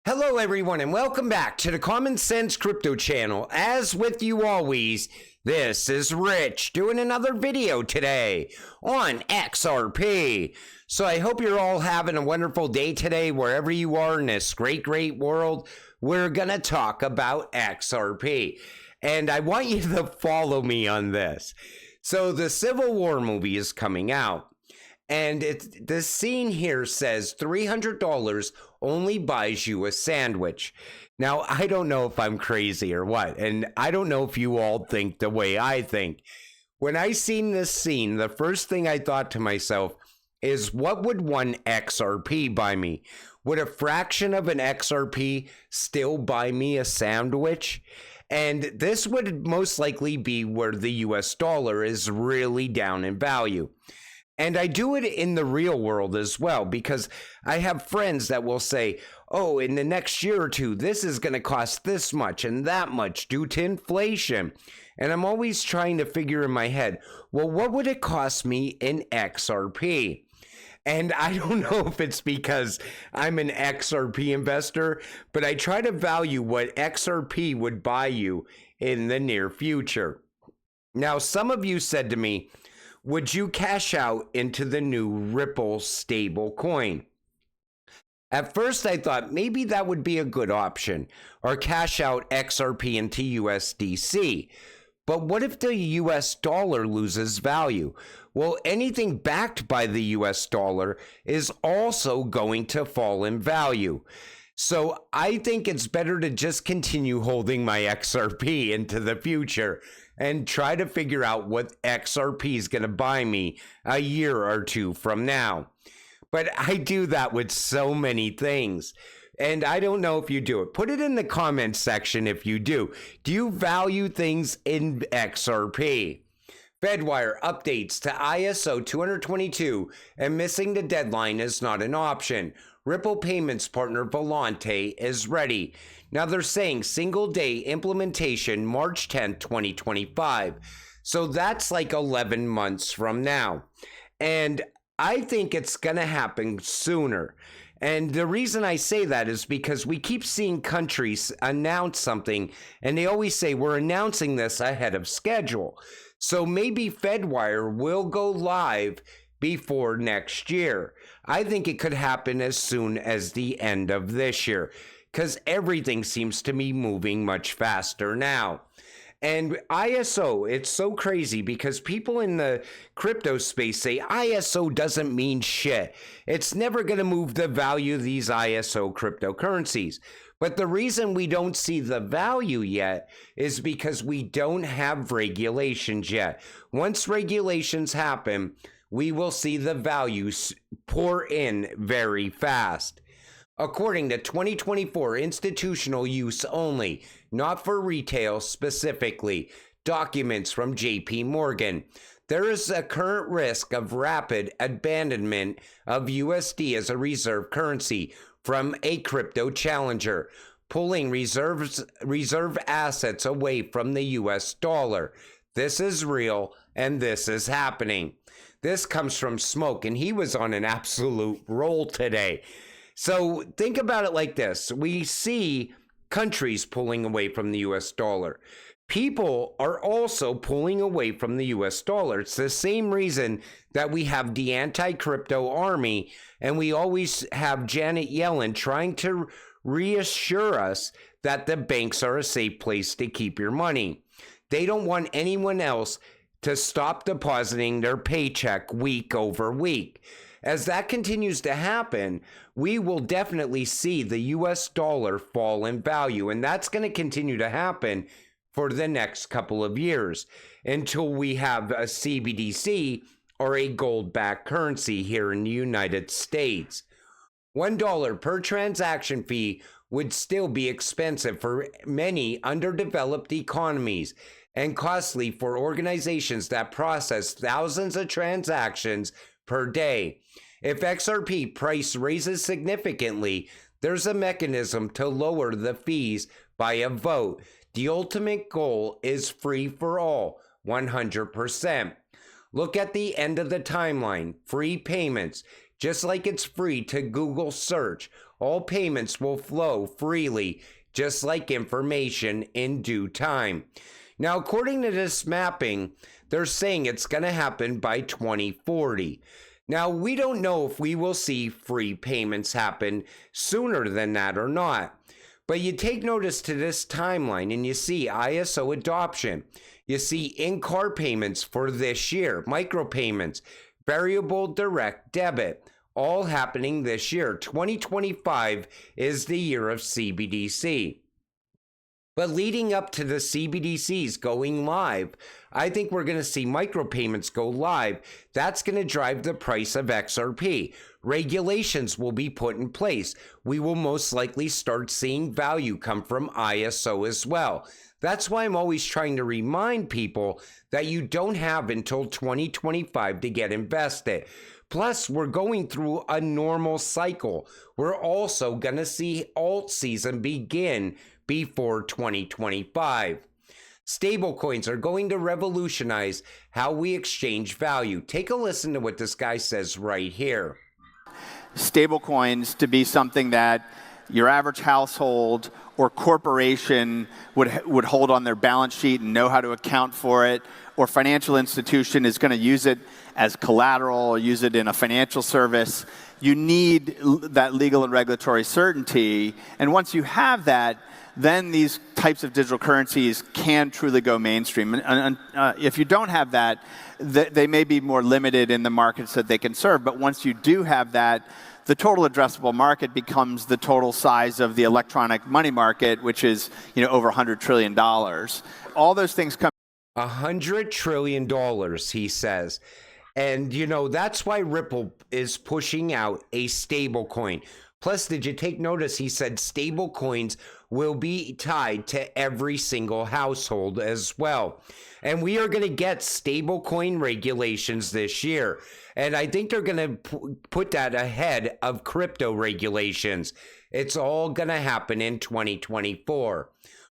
Hello everyone and welcome back to the Common Sense Crypto channel. As with you always, this is Rich doing another video today on XRP. So I hope you're all having a wonderful day today wherever you are in this great world. We're gonna talk about XRP and I want you to follow me on this. So the Civil War movie is coming out. And the scene here says $300 only buys you a sandwich. Now, I don't know if I'm crazy or what, and I don't know if you all think the way I think. When I seen this scene, the first thing I thought to myself is, what would one XRP buy me? Would a fraction of an XRP still buy me a sandwich? And this would most likely be where the US dollar is really down in value. And I do it in the real world as well, because I have friends that will say, oh, in the next year or two, this is going to cost this much and that much due to inflation. And I'm always trying to figure in my head, well, what would it cost me in XRP? And I don't know if it's because I'm an XRP investor, but I try to value what XRP would buy you in the near future. Now, some of you said to me, would you cash out into the new Ripple stablecoin? At first, I thought maybe that would be a good option, or cash out XRP into USDC. But what if the US dollar loses value? Well, anything backed by the US dollar is also going to fall in value. So I think it's better to just continue holding my XRP into the future and try to figure out what XRP is going to buy me a year or two from now. But I do that with so many things. And I don't know if you do it. Put it in the comments section if you do. Do you value things in XRP? Fedwire updates to ISO 222 and missing the deadline is not an option. Ripple payments partner Volante is ready. Now they're saying single day implementation March 10th, 2025. So that's like 11 months from now. And I think it's going to happen sooner. And the reason I say that is because we keep seeing countries announce something and they always say we're announcing this ahead of schedule. So maybe Fedwire will go live before next year. I think it could happen as soon as the end of this year because everything seems to be moving much faster now. And ISO, it's so crazy because people in the crypto space say ISO doesn't mean shit. It's never going to move the value of these ISO cryptocurrencies. But the reason we don't see the value yet is because we don't have regulations yet. Once regulations happen, we will see the values pour in very fast. According to 2024 institutional use only, not for retail specifically, documents from JP Morgan, there is a current risk of rapid abandonment of USD as a reserve currency from a crypto challenger, pulling reserve assets away from the US dollar. This is real and this is happening. This comes from Smoke and he was on an absolute roll today. So think about it like this. We see countries pulling away from the US dollar. People are also pulling away from the US dollar. It's the same reason that we have the anti-crypto army and we always have Janet Yellen trying to reassure us that the banks are a safe place to keep your money. They don't want anyone else to stop depositing their paycheck week over week. As that continues to happen, we will definitely see the US dollar fall in value, and that's going to continue to happen for the next couple of years until we have a CBDC or a gold-backed currency here in the United States. $1 per transaction fee would still be expensive for many underdeveloped economies and costly for organizations that process thousands of transactions per day. If XRP price raises significantly, there's a mechanism to lower the fees by a vote. The ultimate goal is free for all, 100%. Look at the end of the timeline, free payments. Just like it's free to Google search, all payments will flow freely, just like information in due time. Now, according to this mapping, they're saying it's going to happen by 2040. Now, we don't know if we will see free payments happen sooner than that or not. But you take notice to this timeline and you see ISO adoption. You see in-car payments for this year, micropayments, variable direct debit, all happening this year. 2025 is the year of CBDC. But leading up to the CBDCs going live, I think we're going to see micropayments go live. That's going to drive the price of XRP. Regulations will be put in place. We will most likely start seeing value come from ISO as well. That's why I'm always trying to remind people that you don't have until 2025 to get invested. Plus, we're going through a normal cycle. We're also going to see alt season begin before 2025. Stablecoins are going to revolutionize how we exchange value. Take a listen to what this guy says right here. Stablecoins to be something that your average household or corporation would hold on their balance sheet and know how to account for it, or financial institution is going to use it as collateral or use it in a financial service. You need that legal and regulatory certainty, and once you have that, then these types of digital currencies can truly go mainstream. And if you don't have that, they may be more limited in the markets that they can serve. But once you do have that, the total addressable market becomes the total size of the electronic money market, which is over $100 trillion. All those things come. $100 trillion, he says. And, that's why Ripple is pushing out a stable coin. Plus, did you take notice? He said stable coins will be tied to every single household as well. And we are going to get stable coin regulations this year. And I think they're going to put that ahead of crypto regulations. It's all going to happen in 2024.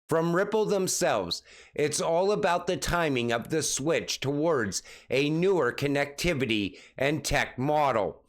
From Ripple themselves, it's all about the timing of the switch towards a newer connectivity and tech model.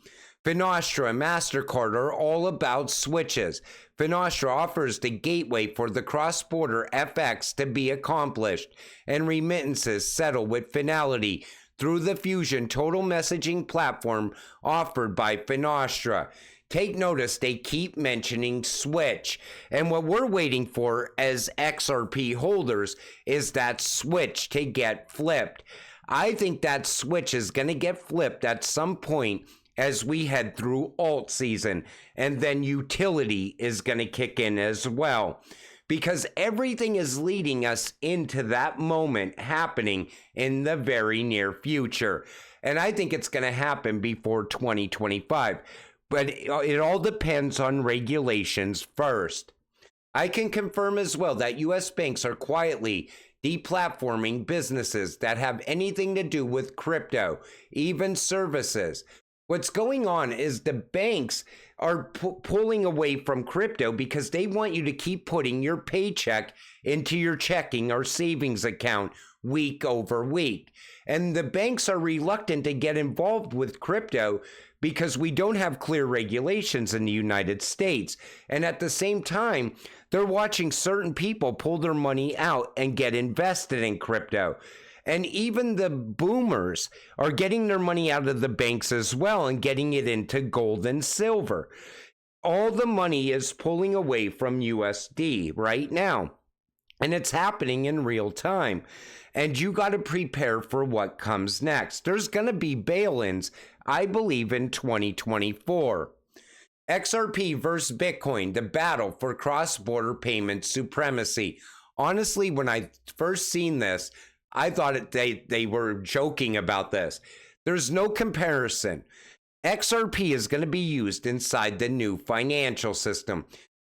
Finastra and MasterCard are all about switches. Finastra offers the gateway for the cross-border FX to be accomplished, and remittances settle with finality through the Fusion total messaging platform offered by Finastra. Take notice, they keep mentioning switch. And what we're waiting for as XRP holders is that switch to get flipped. I think that switch is going to get flipped at some point as we head through alt season, and then utility is going to kick in as well, because everything is leading us into that moment happening in the very near future. And I think it's going to happen before 2025, but it all depends on regulations first. I can confirm as well that US banks are quietly deplatforming businesses that have anything to do with crypto, even services. What's going on is the banks are pulling away from crypto because they want you to keep putting your paycheck into your checking or savings account week over week. And the banks are reluctant to get involved with crypto because we don't have clear regulations in the United States. And at the same time, they're watching certain people pull their money out and get invested in crypto. And even the boomers are getting their money out of the banks as well and getting it into gold and silver. All the money is pulling away from USD right now. And it's happening in real time. And you got to prepare for what comes next. There's going to be bail-ins, I believe, in 2024. XRP versus Bitcoin, the battle for cross-border payment supremacy. Honestly, when I first seen this, I thought they were joking about this. There's no comparison. XRP is going to be used inside the new financial system.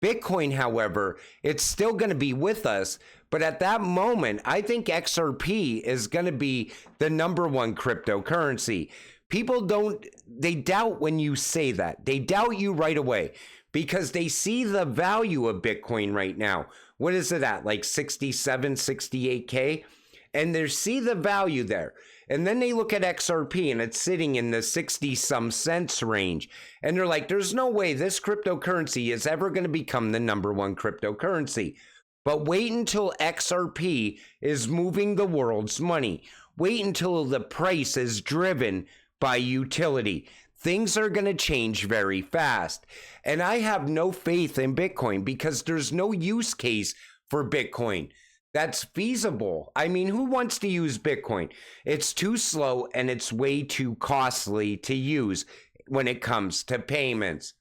Bitcoin, however, it's still going to be with us, but at that moment, I think XRP is going to be the #1 cryptocurrency. People they doubt when you say that. They doubt you right away because they see the value of Bitcoin right now. What is it at? Like 67, 68K? And they see the value there. And then they look at XRP and it's sitting in the 60 some cents range. And they're like, there's no way this cryptocurrency is ever going to become the #1 cryptocurrency. But wait until XRP is moving the world's money. Wait until the price is driven by utility. Things are going to change very fast. And I have no faith in Bitcoin because there's no use case for Bitcoin that's feasible. I mean, who wants to use Bitcoin? It's too slow and it's way too costly to use when it comes to payments.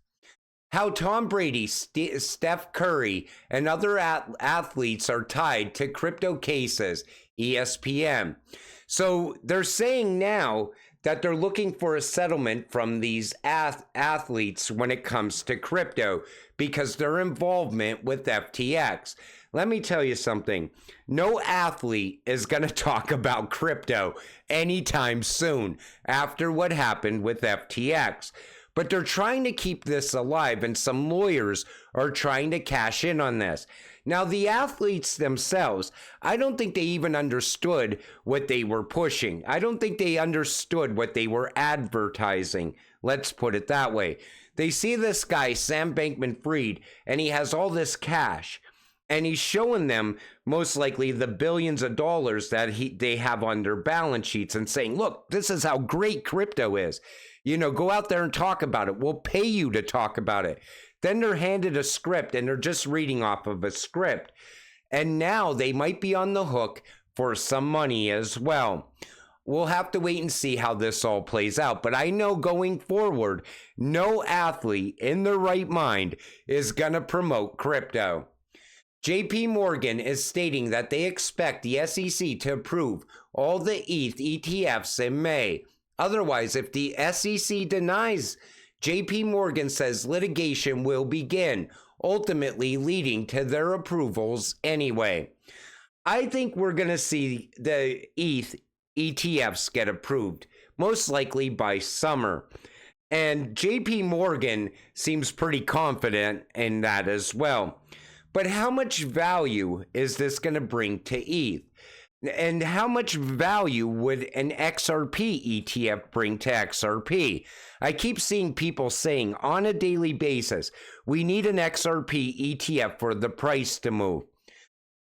How Tom Brady, Steph Curry, and other athletes are tied to crypto cases, ESPN. So they're saying now that they're looking for a settlement from these athletes when it comes to crypto because their involvement with FTX. Let me tell you something. No athlete is going to talk about crypto anytime soon after what happened with FTX. But they're trying to keep this alive, and some lawyers are trying to cash in on this. Now, the athletes themselves, I don't think they even understood what they were pushing. I don't think they understood what they were advertising. Let's put it that way. They see this guy, Sam Bankman-Fried, and he has all this cash. And he's showing them most likely the billions of dollars that they have on their balance sheets and saying, look, this is how great crypto is. You know, go out there and talk about it. We'll pay you to talk about it. Then they're handed a script and they're just reading off of a script. And now they might be on the hook for some money as well. We'll have to wait and see how this all plays out. But I know going forward, no athlete in their right mind is going to promote crypto. JP Morgan is stating that they expect the SEC to approve all the ETH ETFs in May. Otherwise, if the SEC denies, JP Morgan says litigation will begin, ultimately leading to their approvals anyway. I think we're going to see the ETH ETFs get approved, most likely by summer. And JP Morgan seems pretty confident in that as well. But how much value is this going to bring to ETH? And how much value would an XRP ETF bring to XRP? I keep seeing people saying on a daily basis, we need an XRP ETF for the price to move.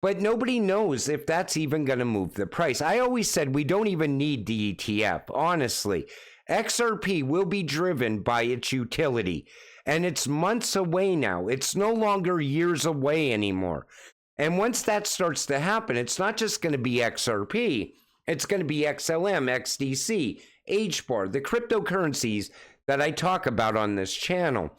But nobody knows if that's even going to move the price. I always said we don't even need the ETF, honestly. XRP will be driven by its utility. And it's months away now. It's no longer years away anymore. And once that starts to happen, it's not just going to be XRP. It's going to be XLM, XDC, HBAR, the cryptocurrencies that I talk about on this channel.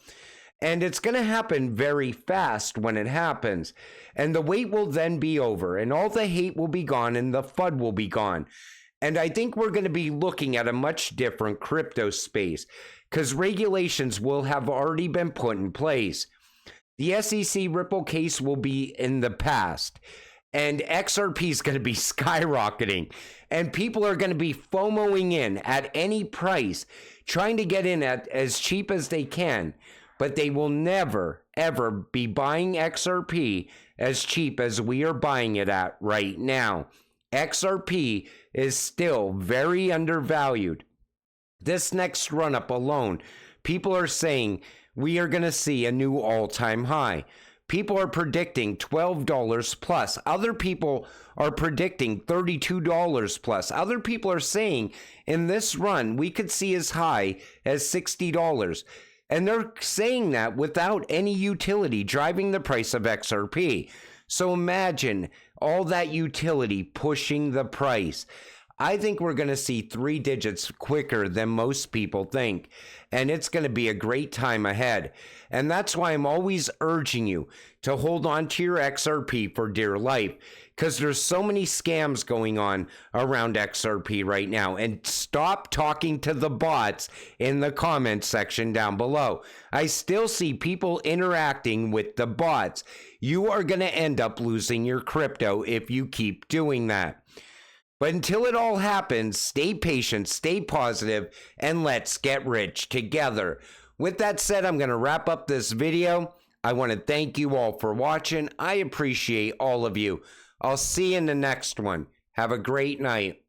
And it's going to happen very fast when it happens. And the wait will then be over, and all the hate will be gone, and the FUD will be gone. And I think we're going to be looking at a much different crypto space because regulations will have already been put in place. The SEC Ripple case will be in the past, and XRP is going to be skyrocketing, and people are going to be FOMOing in at any price, trying to get in at as cheap as they can, but they will never, ever be buying XRP as cheap as we are buying it at right now. XRP is still very undervalued. This next run-up alone, people are saying we are going to see a new all-time high. People are predicting $12 plus. Other people are predicting $32 plus. Other people are saying in this run, we could see as high as $60. And they're saying that without any utility driving the price of XRP. So imagine all that utility pushing the price. I think we're going to see 3 digits quicker than most people think, and it's going to be a great time ahead. And that's why I'm always urging you to hold on to your XRP for dear life, because there's so many scams going on around XRP right now. And stop talking to the bots in the comments section down below. I still see people interacting with the bots. You are going to end up losing your crypto if you keep doing that. But until it all happens, stay patient, stay positive, and let's get rich together. With that said, I'm going to wrap up this video. I want to thank you all for watching. I appreciate all of you. I'll see you in the next one. Have a great night.